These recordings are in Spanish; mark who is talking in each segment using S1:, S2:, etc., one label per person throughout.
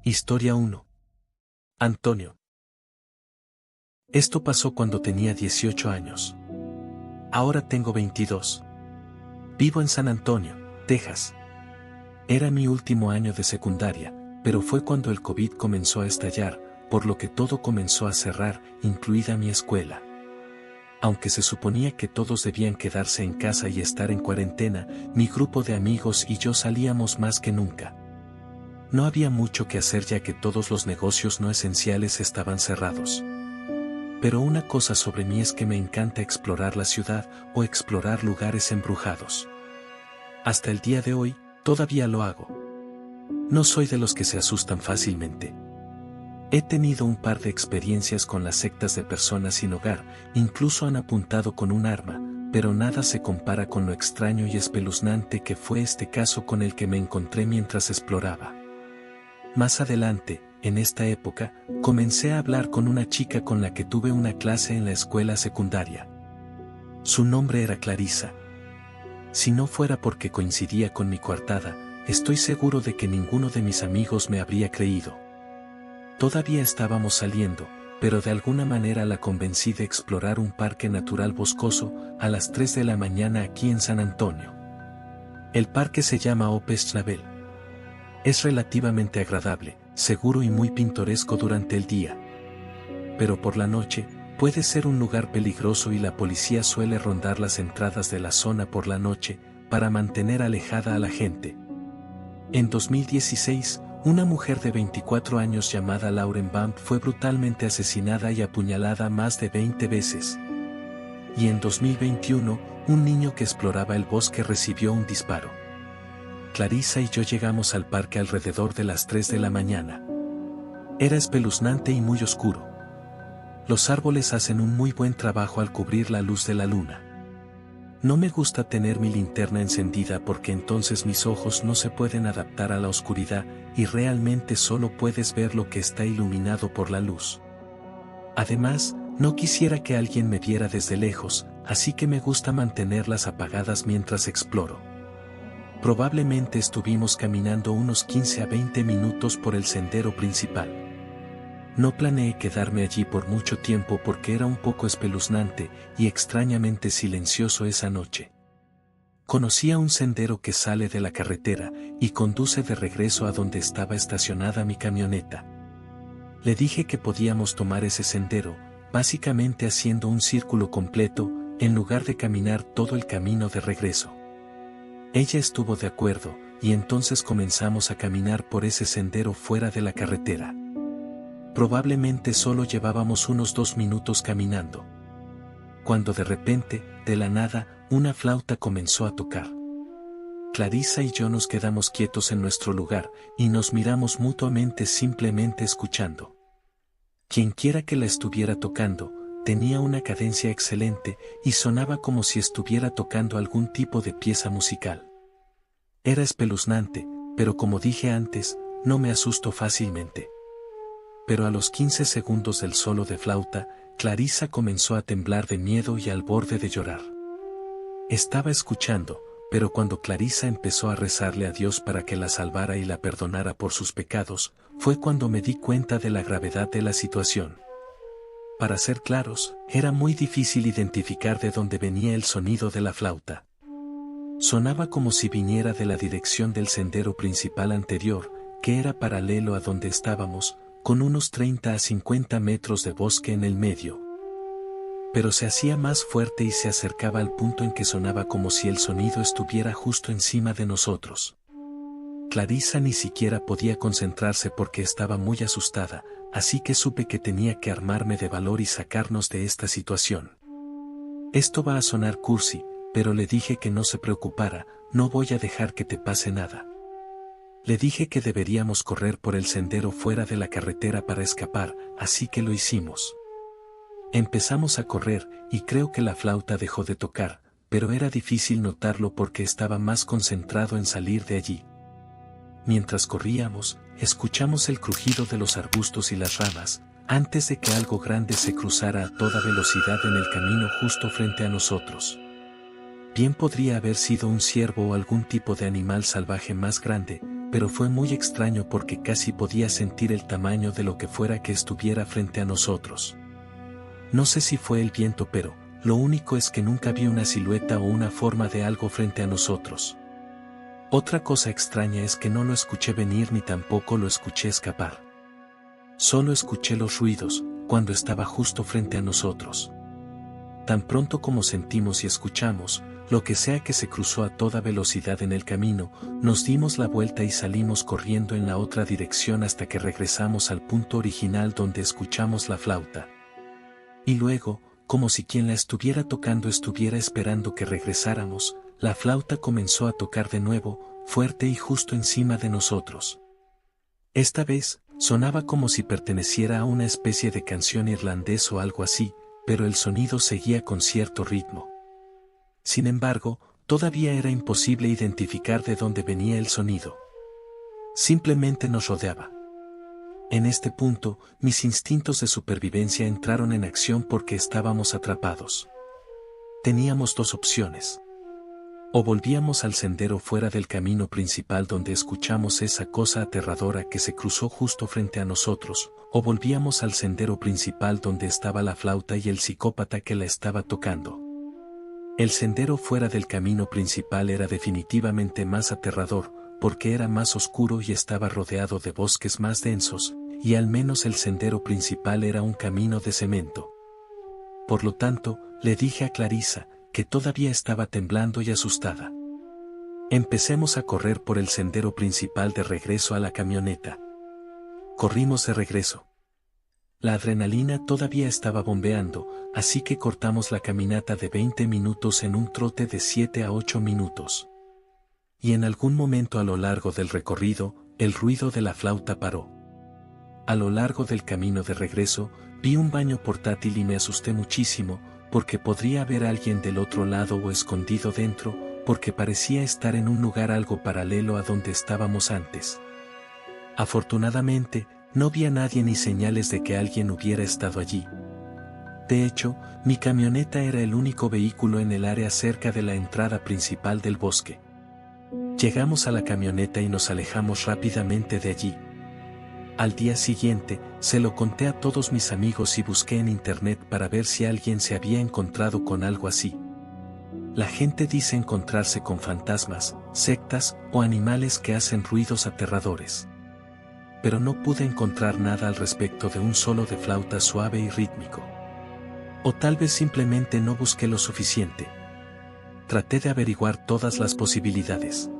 S1: Historia 1. Antonio. Esto pasó cuando tenía 18 años. Ahora tengo 22. Vivo en San Antonio, Texas. Era mi último año de secundaria, pero fue cuando el COVID comenzó a estallar, por lo que todo comenzó a cerrar, incluida mi escuela. Aunque se suponía que todos debían quedarse en casa y estar en cuarentena, mi grupo de amigos y yo salíamos más que nunca. No había mucho que hacer ya que todos los negocios no esenciales estaban cerrados. Pero una cosa sobre mí es que me encanta explorar la ciudad o explorar lugares embrujados. Hasta el día de hoy, todavía lo hago. No soy de los que se asustan fácilmente. He tenido un par de experiencias con las sectas de personas sin hogar, incluso han apuntado con un arma, pero nada se compara con lo extraño y espeluznante que fue este caso con el que me encontré mientras exploraba. Más adelante, en esta época, comencé a hablar con una chica con la que tuve una clase en la escuela secundaria. Su nombre era Clarissa. Si no fuera porque coincidía con mi coartada, estoy seguro de que ninguno de mis amigos me habría creído. Todavía estábamos saliendo, pero de alguna manera la convencí de explorar un parque natural boscoso a las 3 de la mañana aquí en San Antonio. El parque se llama Ope Schnabel. Es relativamente agradable, seguro y muy pintoresco durante el día. Pero por la noche, puede ser un lugar peligroso y la policía suele rondar las entradas de la zona por la noche, para mantener alejada a la gente. En 2016, una mujer de 24 años llamada Lauren Bump fue brutalmente asesinada y apuñalada más de 20 veces. Y en 2021, un niño que exploraba el bosque recibió un disparo. Clarissa y yo llegamos al parque alrededor de las 3 de la mañana. Era espeluznante y muy oscuro. Los árboles hacen un muy buen trabajo al cubrir la luz de la luna. No me gusta tener mi linterna encendida porque entonces mis ojos no se pueden adaptar a la oscuridad y realmente solo puedes ver lo que está iluminado por la luz. Además, no quisiera que alguien me viera desde lejos, así que me gusta mantenerlas apagadas mientras exploro. Probablemente estuvimos caminando unos 15 a 20 minutos por el sendero principal. No planeé quedarme allí por mucho tiempo porque era un poco espeluznante y extrañamente silencioso esa noche. Conocía un sendero que sale de la carretera y conduce de regreso a donde estaba estacionada mi camioneta. Le dije que podíamos tomar ese sendero, básicamente haciendo un círculo completo, en lugar de caminar todo el camino de regreso. Ella estuvo de acuerdo, y entonces comenzamos a caminar por ese sendero fuera de la carretera. Probablemente solo llevábamos unos 2 minutos caminando. Cuando de repente, de la nada, una flauta comenzó a tocar. Clarissa y yo nos quedamos quietos en nuestro lugar, y nos miramos mutuamente simplemente escuchando. Quienquiera que la estuviera tocando, tenía una cadencia excelente, y sonaba como si estuviera tocando algún tipo de pieza musical. Era espeluznante, pero como dije antes, no me asusto fácilmente. Pero a los 15 segundos del solo de flauta, Clarissa comenzó a temblar de miedo y al borde de llorar. Estaba escuchando, pero cuando Clarissa empezó a rezarle a Dios para que la salvara y la perdonara por sus pecados, fue cuando me di cuenta de la gravedad de la situación. Para ser claros, era muy difícil identificar de dónde venía el sonido de la flauta. Sonaba como si viniera de la dirección del sendero principal anterior, que era paralelo a donde estábamos, con unos 30 a 50 metros de bosque en el medio. Pero se hacía más fuerte y se acercaba al punto en que sonaba como si el sonido estuviera justo encima de nosotros. Clarissa ni siquiera podía concentrarse porque estaba muy asustada, así que supe que tenía que armarme de valor y sacarnos de esta situación. Esto va a sonar cursi, pero le dije que no se preocupara, no voy a dejar que te pase nada. Le dije que deberíamos correr por el sendero fuera de la carretera para escapar, así que lo hicimos. Empezamos a correr, y creo que la flauta dejó de tocar, pero era difícil notarlo porque estaba más concentrado en salir de allí. Mientras corríamos, escuchamos el crujido de los arbustos y las ramas, antes de que algo grande se cruzara a toda velocidad en el camino justo frente a nosotros. Bien podría haber sido un ciervo o algún tipo de animal salvaje más grande, pero fue muy extraño porque casi podía sentir el tamaño de lo que fuera que estuviera frente a nosotros. No sé si fue el viento, pero lo único es que nunca vi una silueta o una forma de algo frente a nosotros. Otra cosa extraña es que no lo escuché venir ni tampoco lo escuché escapar. Solo escuché los ruidos, cuando estaba justo frente a nosotros. Tan pronto como sentimos y escuchamos, lo que sea que se cruzó a toda velocidad en el camino, nos dimos la vuelta y salimos corriendo en la otra dirección hasta que regresamos al punto original donde escuchamos la flauta. Y luego, como si quien la estuviera tocando estuviera esperando que regresáramos, la flauta comenzó a tocar de nuevo, fuerte y justo encima de nosotros. Esta vez, sonaba como si perteneciera a una especie de canción irlandés o algo así, pero el sonido seguía con cierto ritmo. Sin embargo, todavía era imposible identificar de dónde venía el sonido. Simplemente nos rodeaba. En este punto, mis instintos de supervivencia entraron en acción porque estábamos atrapados. Teníamos dos opciones. O volvíamos al sendero fuera del camino principal donde escuchamos esa cosa aterradora que se cruzó justo frente a nosotros, o volvíamos al sendero principal donde estaba la flauta y el psicópata que la estaba tocando. El sendero fuera del camino principal era definitivamente más aterrador, porque era más oscuro y estaba rodeado de bosques más densos, y al menos el sendero principal era un camino de cemento. Por lo tanto, le dije a Clarissa, que todavía estaba temblando y asustada: empecemos a correr por el sendero principal de regreso a la camioneta. Corrimos de regreso. La adrenalina todavía estaba bombeando, así que cortamos la caminata de 20 minutos en un trote de 7 a 8 minutos. Y en algún momento a lo largo del recorrido, el ruido de la flauta paró. A lo largo del camino de regreso, vi un baño portátil y me asusté muchísimo, porque podría haber alguien del otro lado o escondido dentro, porque parecía estar en un lugar algo paralelo a donde estábamos antes. Afortunadamente, no vi a nadie ni señales de que alguien hubiera estado allí. De hecho, mi camioneta era el único vehículo en el área cerca de la entrada principal del bosque. Llegamos a la camioneta y nos alejamos rápidamente de allí. Al día siguiente, se lo conté a todos mis amigos y busqué en internet para ver si alguien se había encontrado con algo así. La gente dice encontrarse con fantasmas, sectas o animales que hacen ruidos aterradores. Pero no pude encontrar nada al respecto de un solo de flauta suave y rítmico. O tal vez simplemente no busqué lo suficiente. Traté de averiguar todas las posibilidades.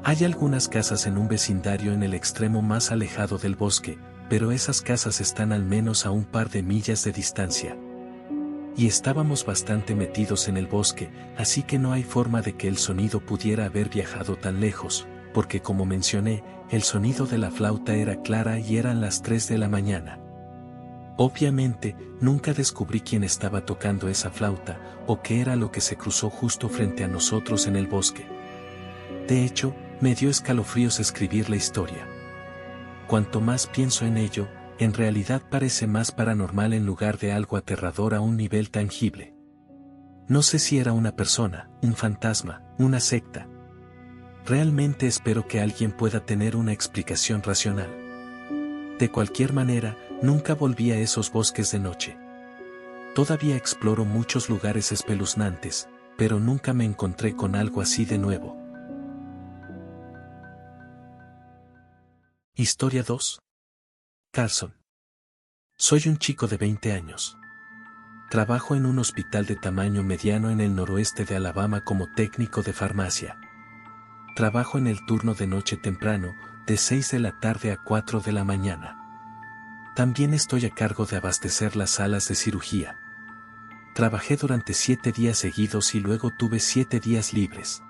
S1: Hay algunas casas en un vecindario en el extremo más alejado del bosque, pero esas casas están al menos a un par de millas de distancia. Y estábamos bastante metidos en el bosque, así que no hay forma de que el sonido pudiera haber viajado tan lejos, porque como mencioné, el sonido de la flauta era clara y eran las 3 de la mañana. Obviamente, nunca descubrí quién estaba tocando esa flauta, o qué era lo que se cruzó justo frente a nosotros en el bosque. De hecho, me dio escalofríos escribir la historia. Cuanto más pienso en ello, en realidad parece más paranormal en lugar de algo aterrador a un nivel tangible. No sé si era una persona, un fantasma, una secta. Realmente espero que alguien pueda tener una explicación racional. De cualquier manera, nunca volví a esos bosques de noche. Todavía exploro muchos lugares espeluznantes, pero nunca me encontré con algo así de nuevo. Historia 2. Carson. Soy un chico de 20 años. Trabajo en un hospital de tamaño mediano en el noroeste de Alabama como técnico de farmacia. Trabajo en el turno de noche temprano, de 6 de la tarde a 4 de la mañana. También estoy a cargo de abastecer las salas de cirugía. Trabajé durante 7 días seguidos y luego tuve 7 días libres.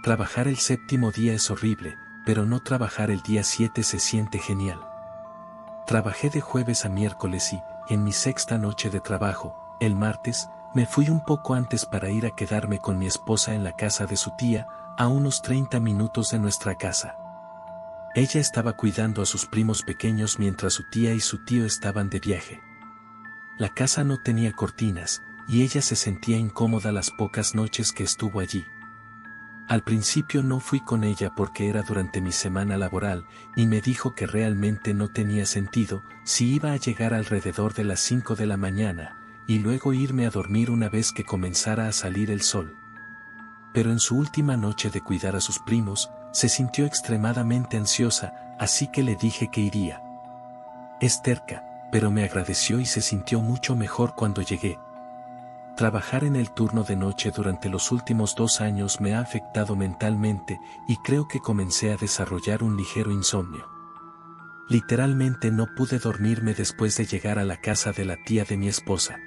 S1: Trabajar el séptimo día es horrible, pero no trabajar el día 7 se siente genial. Trabajé de jueves a miércoles y, en mi sexta noche de trabajo, el martes, me fui un poco antes para ir a quedarme con mi esposa en la casa de su tía, a unos 30 minutos de nuestra casa. Ella estaba cuidando a sus primos pequeños mientras su tía y su tío estaban de viaje. La casa no tenía cortinas, y ella se sentía incómoda las pocas noches que estuvo allí. Al principio no fui con ella porque era durante mi semana laboral, y me dijo que realmente no tenía sentido si iba a llegar alrededor de las 5 de la mañana, y luego irme a dormir una vez que comenzara a salir el sol. Pero en su última noche de cuidar a sus primos, se sintió extremadamente ansiosa, así que le dije que iría. Es terca, pero me agradeció y se sintió mucho mejor cuando llegué. Trabajar en el turno de noche durante los últimos 2 años me ha afectado mentalmente y creo que comencé a desarrollar un ligero insomnio. Literalmente no pude dormirme después de llegar a la casa de la tía de mi esposa.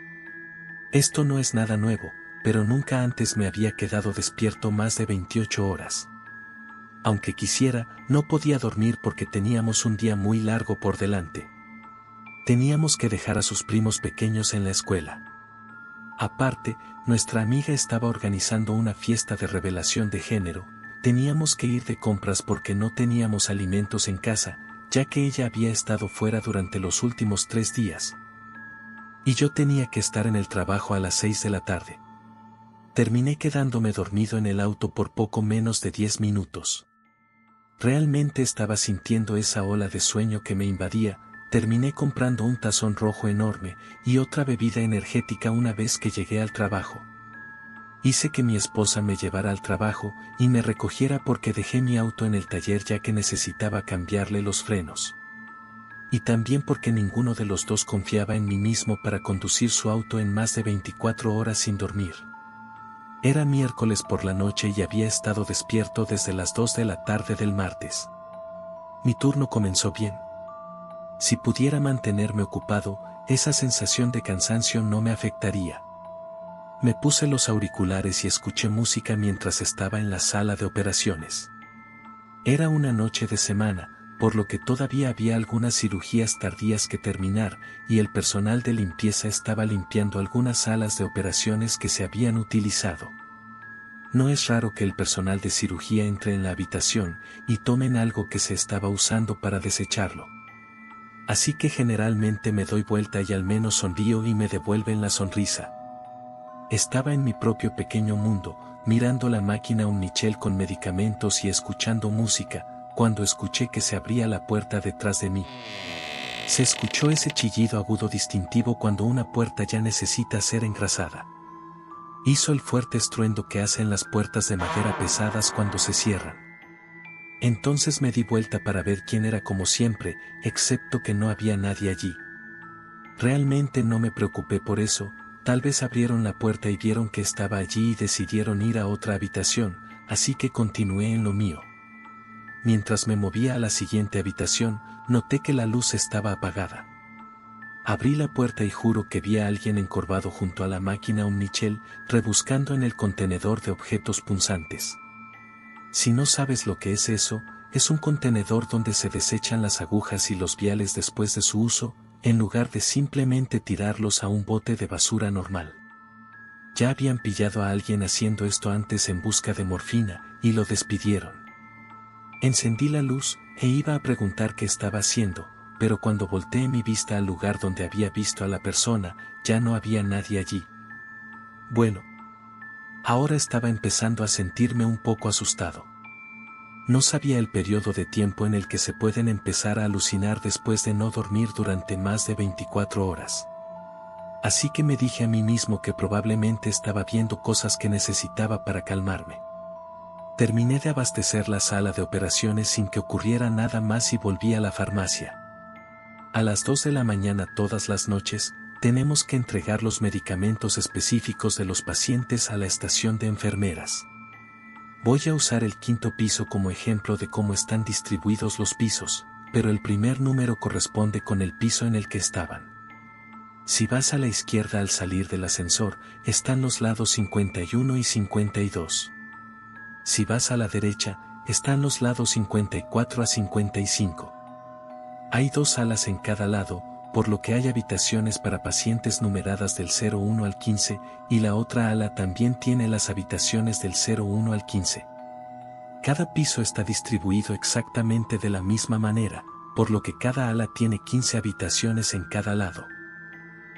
S1: Esto no es nada nuevo, pero nunca antes me había quedado despierto más de 28 horas. Aunque quisiera, no podía dormir porque teníamos un día muy largo por delante. Teníamos que dejar a sus primos pequeños en la escuela. Aparte, nuestra amiga estaba organizando una fiesta de revelación de género, teníamos que ir de compras porque no teníamos alimentos en casa, ya que ella había estado fuera durante los últimos 3 días. Y yo tenía que estar en el trabajo a las 6 de la tarde. Terminé quedándome dormido en el auto por poco menos de 10 minutos. Realmente estaba sintiendo esa ola de sueño que me invadía. Terminé comprando un tazón rojo enorme y otra bebida energética una vez que llegué al trabajo. Hice que mi esposa me llevara al trabajo y me recogiera porque dejé mi auto en el taller ya que necesitaba cambiarle los frenos. Y también porque ninguno de los dos confiaba en mí mismo para conducir su auto en más de 24 horas sin dormir. Era miércoles por la noche y había estado despierto desde las 2 de la tarde del martes. Mi turno comenzó bien. Si pudiera mantenerme ocupado, esa sensación de cansancio no me afectaría. Me puse los auriculares y escuché música mientras estaba en la sala de operaciones. Era una noche de semana, por lo que todavía había algunas cirugías tardías que terminar, y el personal de limpieza estaba limpiando algunas salas de operaciones que se habían utilizado. No es raro que el personal de cirugía entre en la habitación y tomen algo que se estaba usando para desecharlo. Así que generalmente me doy vuelta y al menos sonrío y me devuelven la sonrisa. Estaba en mi propio pequeño mundo, mirando la máquina Omnichel con medicamentos y escuchando música, cuando escuché que se abría la puerta detrás de mí. Se escuchó ese chillido agudo distintivo cuando una puerta ya necesita ser engrasada. Hizo el fuerte estruendo que hacen las puertas de madera pesadas cuando se cierran. Entonces me di vuelta para ver quién era como siempre, excepto que no había nadie allí. Realmente no me preocupé por eso, tal vez abrieron la puerta y vieron que estaba allí y decidieron ir a otra habitación, así que continué en lo mío. Mientras me movía a la siguiente habitación, noté que la luz estaba apagada. Abrí la puerta y juro que vi a alguien encorvado junto a la máquina Omnichel, rebuscando en el contenedor de objetos punzantes. Si no sabes lo que es eso, es un contenedor donde se desechan las agujas y los viales después de su uso, en lugar de simplemente tirarlos a un bote de basura normal. Ya habían pillado a alguien haciendo esto antes en busca de morfina, y lo despidieron. Encendí la luz, e iba a preguntar qué estaba haciendo, pero cuando volteé mi vista al lugar donde había visto a la persona, ya no había nadie allí. Bueno. Ahora estaba empezando a sentirme un poco asustado. No sabía el periodo de tiempo en el que se pueden empezar a alucinar después de no dormir durante más de 24 horas. Así que me dije a mí mismo que probablemente estaba viendo cosas que necesitaba para calmarme. Terminé de abastecer la sala de operaciones sin que ocurriera nada más y volví a la farmacia. A las 2 de la mañana todas las noches, tenemos que entregar los medicamentos específicos de los pacientes a la estación de enfermeras. Voy a usar el 5.º piso como ejemplo de cómo están distribuidos los pisos, pero el primer número corresponde con el piso en el que estaban. Si vas a la izquierda al salir del ascensor, están los lados 51 y 52. Si vas a la derecha, están los lados 54 a 55. Hay 2 salas en cada lado, por lo que hay habitaciones para pacientes numeradas del 01 al 15, y la otra ala también tiene las habitaciones del 01 al 15. Cada piso está distribuido exactamente de la misma manera, por lo que cada ala tiene 15 habitaciones en cada lado.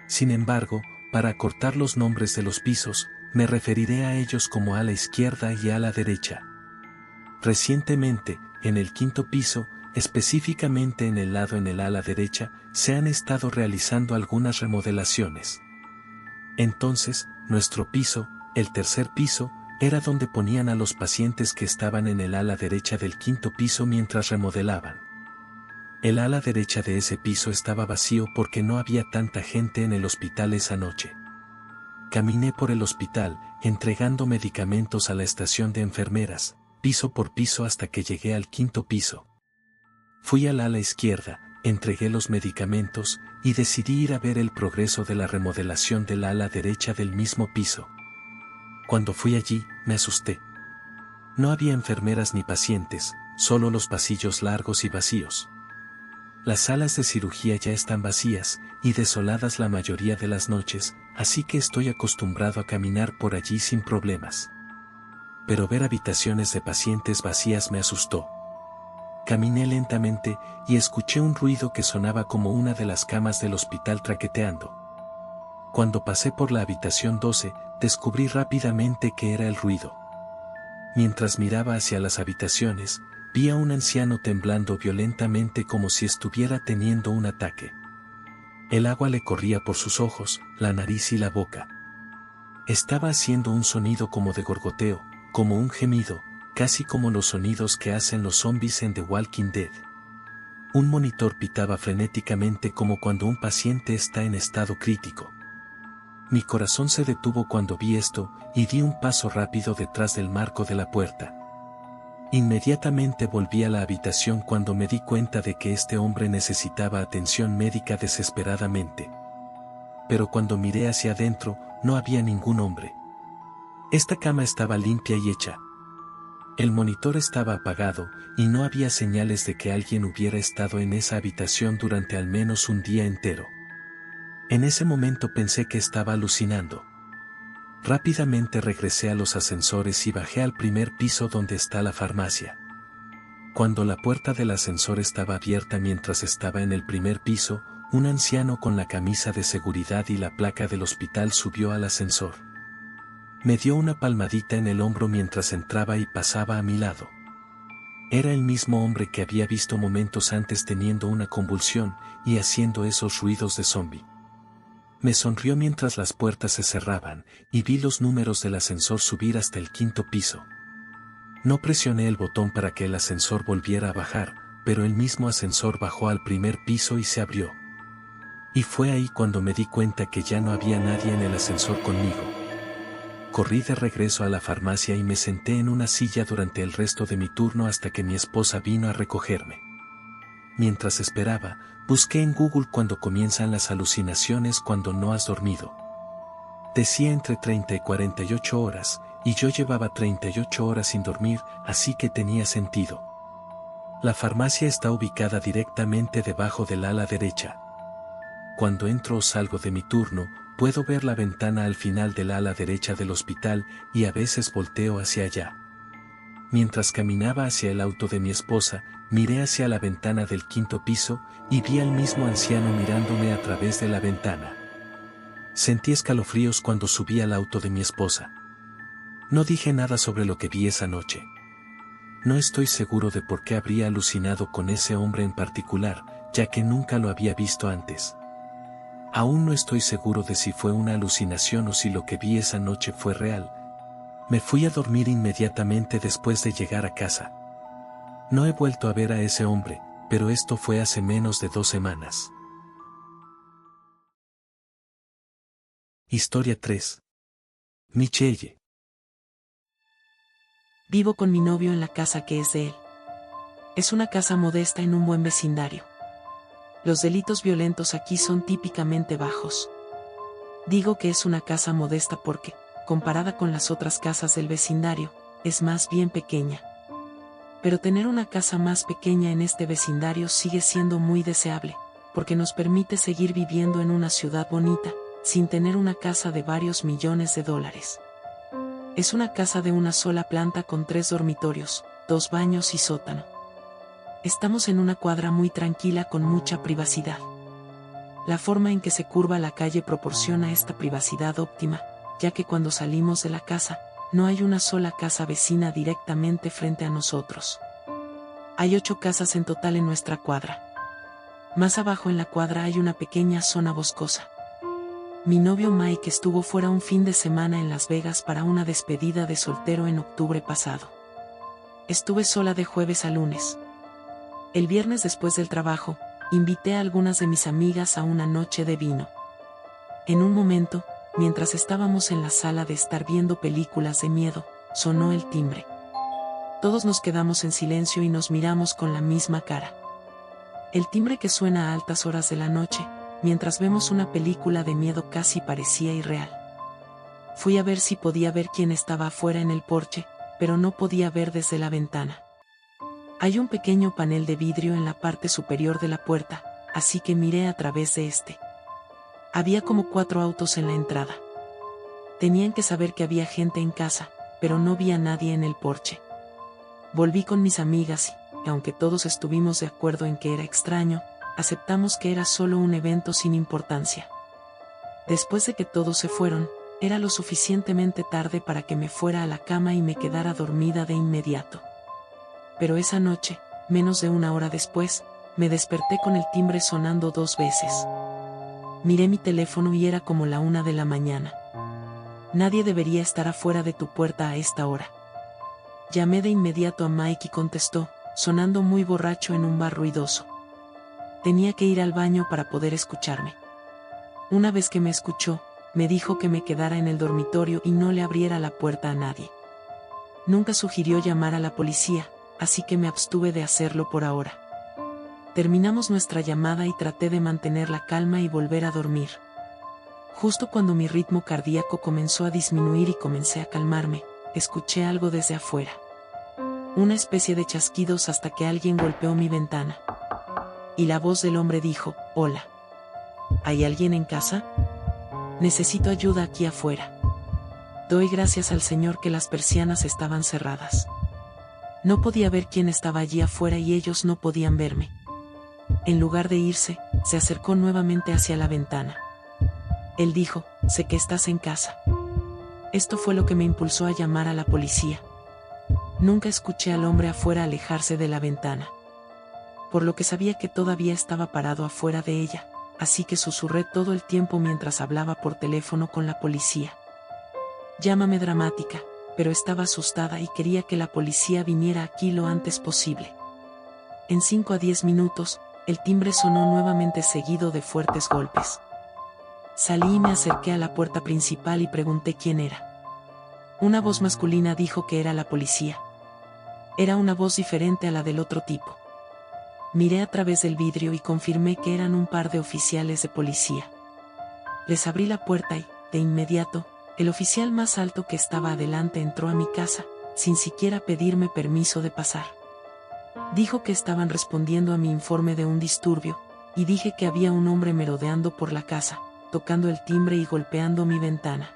S1: Sin embargo, para acortar los nombres de los pisos, me referiré a ellos como ala izquierda y ala derecha. Recientemente, en el quinto piso, específicamente en el ala derecha, se han estado realizando algunas remodelaciones. Entonces, nuestro piso, el tercer piso, era donde ponían a los pacientes que estaban en el ala derecha del quinto piso mientras remodelaban. El ala derecha de ese piso estaba vacío porque no había tanta gente en el hospital esa noche. Caminé por el hospital, entregando medicamentos a la estación de enfermeras, piso por piso hasta que llegué al quinto piso. Fui al ala izquierda, entregué los medicamentos, y decidí ir a ver el progreso de la remodelación del ala derecha del mismo piso. Cuando fui allí, me asusté. No había enfermeras ni pacientes, solo los pasillos largos y vacíos. Las salas de cirugía ya están vacías, y desoladas la mayoría de las noches, así que estoy acostumbrado a caminar por allí sin problemas. Pero ver habitaciones de pacientes vacías me asustó. Caminé lentamente, y escuché un ruido que sonaba como una de las camas del hospital traqueteando. Cuando pasé por la habitación 12, descubrí rápidamente que era el ruido. Mientras miraba hacia las habitaciones, vi a un anciano temblando violentamente como si estuviera teniendo un ataque. El agua le corría por sus ojos, la nariz y la boca. Estaba haciendo un sonido como de gorgoteo, como un gemido, casi como los sonidos que hacen los zombies en The Walking Dead. Un monitor pitaba frenéticamente como cuando un paciente está en estado crítico. Mi corazón se detuvo cuando vi esto, y di un paso rápido detrás del marco de la puerta. Inmediatamente volví a la habitación cuando me di cuenta de que este hombre necesitaba atención médica desesperadamente. Pero cuando miré hacia adentro, no había ningún hombre. Esta cama estaba limpia y hecha. El monitor estaba apagado, y no había señales de que alguien hubiera estado en esa habitación durante al menos un día entero. En ese momento pensé que estaba alucinando. Rápidamente regresé a los ascensores y bajé al primer piso donde está la farmacia. Cuando la puerta del ascensor estaba abierta mientras estaba en el primer piso, un anciano con la camisa de seguridad y la placa del hospital subió al ascensor. Me dio una palmadita en el hombro mientras entraba y pasaba a mi lado. Era el mismo hombre que había visto momentos antes teniendo una convulsión y haciendo esos ruidos de zombie. Me sonrió mientras las puertas se cerraban, y vi los números del ascensor subir hasta el quinto piso. No presioné el botón para que el ascensor volviera a bajar, pero el mismo ascensor bajó al primer piso y se abrió. Y fue ahí cuando me di cuenta que ya no había nadie en el ascensor conmigo. Corrí de regreso a la farmacia y me senté en una silla durante el resto de mi turno hasta que mi esposa vino a recogerme. Mientras esperaba, busqué en Google cuándo comienzan las alucinaciones cuando no has dormido. Decía entre 30 y 48 horas, y yo llevaba 38 horas sin dormir, así que tenía sentido. La farmacia está ubicada directamente debajo del ala derecha. Cuando entro o salgo de mi turno, puedo ver la ventana al final del ala derecha del hospital y a veces volteo hacia allá. Mientras caminaba hacia el auto de mi esposa, miré hacia la ventana del quinto piso y vi al mismo anciano mirándome a través de la ventana. Sentí escalofríos cuando subí al auto de mi esposa. No dije nada sobre lo que vi esa noche. No estoy seguro de por qué habría alucinado con ese hombre en particular, ya que nunca lo había visto antes. Aún no estoy seguro de si fue una alucinación o si lo que vi esa noche fue real. Me fui a dormir inmediatamente después de llegar a casa. No he vuelto a ver a ese hombre, pero esto fue hace menos de 2 semanas. Historia 3. Michelle.
S2: Vivo con mi novio en la casa que es de él. Es una casa modesta en un buen vecindario. Los delitos violentos aquí son típicamente bajos. Digo que es una casa modesta porque, comparada con las otras casas del vecindario, es más bien pequeña. Pero tener una casa más pequeña en este vecindario sigue siendo muy deseable, porque nos permite seguir viviendo en una ciudad bonita, sin tener una casa de varios millones de dólares. Es una casa de una sola planta con 3 dormitorios, 2 baños y sótano. Estamos en una cuadra muy tranquila con mucha privacidad. La forma en que se curva la calle proporciona esta privacidad óptima, ya que cuando salimos de la casa, no hay una sola casa vecina directamente frente a nosotros. Hay 8 casas en total en nuestra cuadra. Más abajo en la cuadra hay una pequeña zona boscosa. Mi novio Mike estuvo fuera un fin de semana en Las Vegas para una despedida de soltero en octubre pasado. Estuve sola de jueves a lunes. El viernes después del trabajo, invité a algunas de mis amigas a una noche de vino. En un momento, mientras estábamos en la sala de estar viendo películas de miedo, sonó el timbre. Todos nos quedamos en silencio y nos miramos con la misma cara. El timbre que suena a altas horas de la noche, mientras vemos una película de miedo, casi parecía irreal. Fui a ver si podía ver quién estaba afuera en el porche, pero no podía ver desde la ventana. Hay un pequeño panel de vidrio en la parte superior de la puerta, así que miré a través de este. Había como 4 autos en la entrada. Tenían que saber que había gente en casa, pero no vi a nadie en el porche. Volví con mis amigas y, aunque todos estuvimos de acuerdo en que era extraño, aceptamos que era solo un evento sin importancia. Después de que todos se fueron, era lo suficientemente tarde para que me fuera a la cama y me quedara dormida de inmediato. Pero esa noche, menos de 1 hora después, me desperté con el timbre sonando 2 veces. Miré mi teléfono y era como la 1 de la mañana. Nadie debería estar afuera de tu puerta a esta hora. Llamé de inmediato a Mike y contestó, sonando muy borracho en un bar ruidoso. Tenía que ir al baño para poder escucharme. Una vez que me escuchó, me dijo que me quedara en el dormitorio y no le abriera la puerta a nadie. Nunca sugirió llamar a la policía, así que me abstuve de hacerlo por ahora. Terminamos nuestra llamada y traté de mantener la calma y volver a dormir. Justo cuando mi ritmo cardíaco comenzó a disminuir y comencé a calmarme, escuché algo desde afuera. Una especie de chasquidos hasta que alguien golpeó mi ventana. Y la voz del hombre dijo, «Hola. ¿Hay alguien en casa? Necesito ayuda aquí afuera». Doy gracias al Señor que las persianas estaban cerradas. No podía ver quién estaba allí afuera y ellos no podían verme. En lugar de irse, se acercó nuevamente hacia la ventana. Él dijo, «Sé que estás en casa». Esto fue lo que me impulsó a llamar a la policía. Nunca escuché al hombre afuera alejarse de la ventana. Por lo que sabía que todavía estaba parado afuera de ella, así que susurré todo el tiempo mientras hablaba por teléfono con la policía. Llámame dramática, pero estaba asustada y quería que la policía viniera aquí lo antes posible. En 5 a 10 minutos, el timbre sonó nuevamente seguido de fuertes golpes. Salí y me acerqué a la puerta principal y pregunté quién era. Una voz masculina dijo que era la policía. Era una voz diferente a la del otro tipo. Miré a través del vidrio y confirmé que eran un par de oficiales de policía. Les abrí la puerta y, de inmediato, el oficial más alto que estaba adelante entró a mi casa, sin siquiera pedirme permiso de pasar. Dijo que estaban respondiendo a mi informe de un disturbio, y dije que había un hombre merodeando por la casa, tocando el timbre y golpeando mi ventana.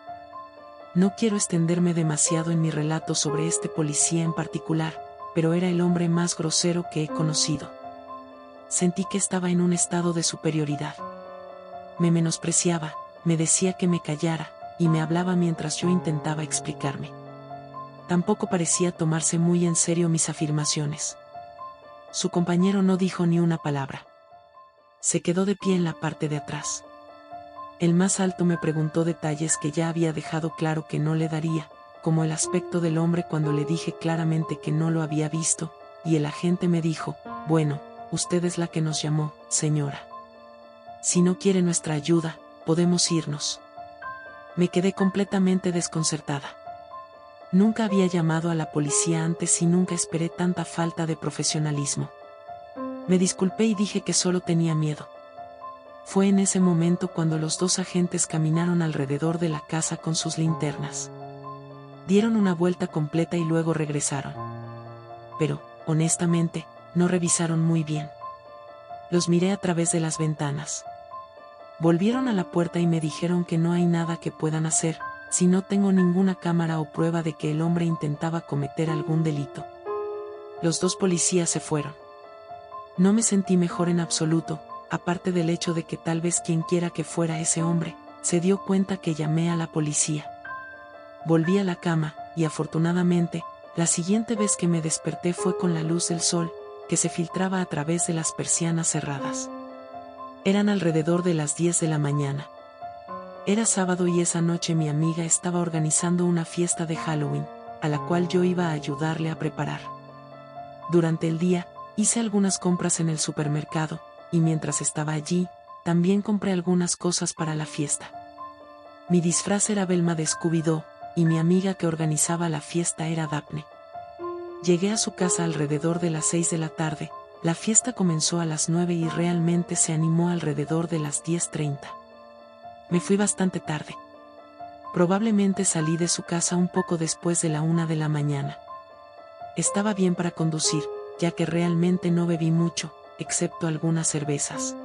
S2: No quiero extenderme demasiado en mi relato sobre este policía en particular, pero era el hombre más grosero que he conocido. Sentí que estaba en un estado de superioridad. Me menospreciaba, me decía que me callara, y me hablaba mientras yo intentaba explicarme. Tampoco parecía tomarse muy en serio mis afirmaciones. Su compañero no dijo ni una palabra. Se quedó de pie en la parte de atrás. El más alto me preguntó detalles que ya había dejado claro que no le daría, como el aspecto del hombre cuando le dije claramente que no lo había visto, y el agente me dijo, «Bueno, usted es la que nos llamó, señora. Si no quiere nuestra ayuda, podemos irnos». Me quedé completamente desconcertada. Nunca había llamado a la policía antes y nunca esperé tanta falta de profesionalismo. Me disculpé y dije que solo tenía miedo. Fue en ese momento cuando los 2 agentes caminaron alrededor de la casa con sus linternas. Dieron una vuelta completa y luego regresaron. Pero, honestamente, no revisaron muy bien. Los miré a través de las ventanas. Volvieron a la puerta y me dijeron que no hay nada que puedan hacer, si no tengo ninguna cámara o prueba de que el hombre intentaba cometer algún delito. Los 2 policías se fueron. No me sentí mejor en absoluto, aparte del hecho de que tal vez quien quiera que fuera ese hombre, se dio cuenta que llamé a la policía. Volví a la cama, y afortunadamente, la siguiente vez que me desperté fue con la luz del sol, que se filtraba a través de las persianas cerradas. Eran alrededor de las 10 de la mañana. Era sábado y esa noche mi amiga estaba organizando una fiesta de Halloween, a la cual yo iba a ayudarle a preparar. Durante el día, hice algunas compras en el supermercado, y mientras estaba allí, también compré algunas cosas para la fiesta. Mi disfraz era Velma de Scooby-Doo, y mi amiga que organizaba la fiesta era Daphne. Llegué a su casa alrededor de las 6 de la tarde, la fiesta comenzó a las 9 y realmente se animó alrededor de las 10:30. Me fui bastante tarde. Probablemente salí de su casa un poco después de la 1 de la mañana. Estaba bien para conducir, ya que realmente no bebí mucho, excepto algunas cervezas.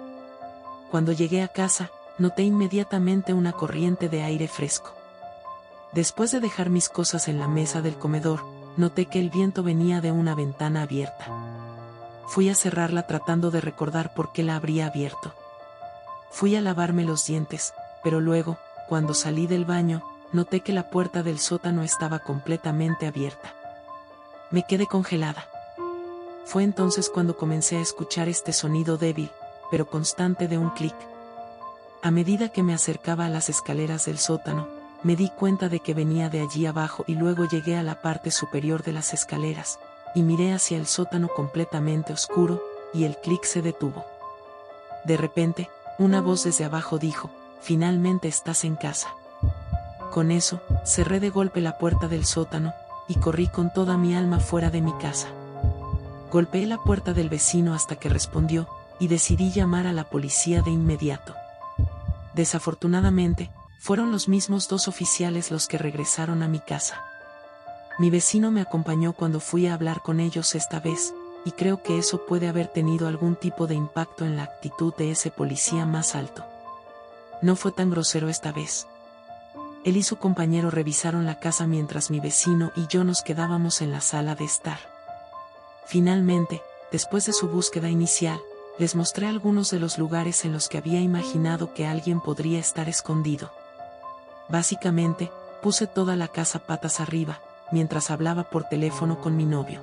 S2: Cuando llegué a casa, noté inmediatamente una corriente de aire fresco. Después de dejar mis cosas en la mesa del comedor, noté que el viento venía de una ventana abierta. Fui a cerrarla tratando de recordar por qué la habría abierto. Fui a lavarme los dientes, pero luego, cuando salí del baño, noté que la puerta del sótano estaba completamente abierta. Me quedé congelada. Fue entonces cuando comencé a escuchar este sonido débil, pero constante de un clic. A medida que me acercaba a las escaleras del sótano, me di cuenta de que venía de allí abajo y luego llegué a la parte superior de las escaleras, y miré hacia el sótano completamente oscuro, y el clic se detuvo. De repente, una voz desde abajo dijo: «Finalmente estás en casa». Con eso, cerré de golpe la puerta del sótano, y corrí con toda mi alma fuera de mi casa. Golpeé la puerta del vecino hasta que respondió, y decidí llamar a la policía de inmediato. Desafortunadamente, fueron los mismos 2 oficiales los que regresaron a mi casa. Mi vecino me acompañó cuando fui a hablar con ellos esta vez, y creo que eso puede haber tenido algún tipo de impacto en la actitud de ese policía más alto. No fue tan grosero esta vez. Él y su compañero revisaron la casa mientras mi vecino y yo nos quedábamos en la sala de estar. Finalmente, después de su búsqueda inicial, les mostré algunos de los lugares en los que había imaginado que alguien podría estar escondido. Básicamente, puse toda la casa patas arriba, mientras hablaba por teléfono con mi novio.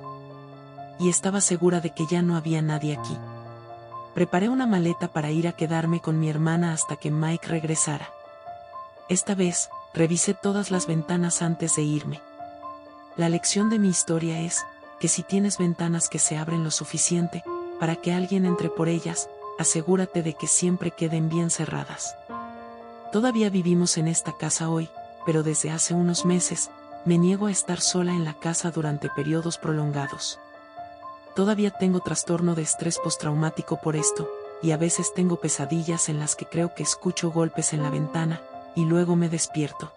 S2: Y estaba segura de que ya no había nadie aquí. Preparé una maleta para ir a quedarme con mi hermana hasta que Mike regresara. Esta vez, revisé todas las ventanas antes de irme. La lección de mi historia es que si tienes ventanas que se abren lo suficiente para que alguien entre por ellas, asegúrate de que siempre queden bien cerradas. Todavía vivimos en esta casa hoy, pero desde hace unos meses, me niego a estar sola en la casa durante periodos prolongados. Todavía tengo trastorno de estrés postraumático por esto, y a veces tengo pesadillas en las que creo que escucho golpes en la ventana, y luego me despierto.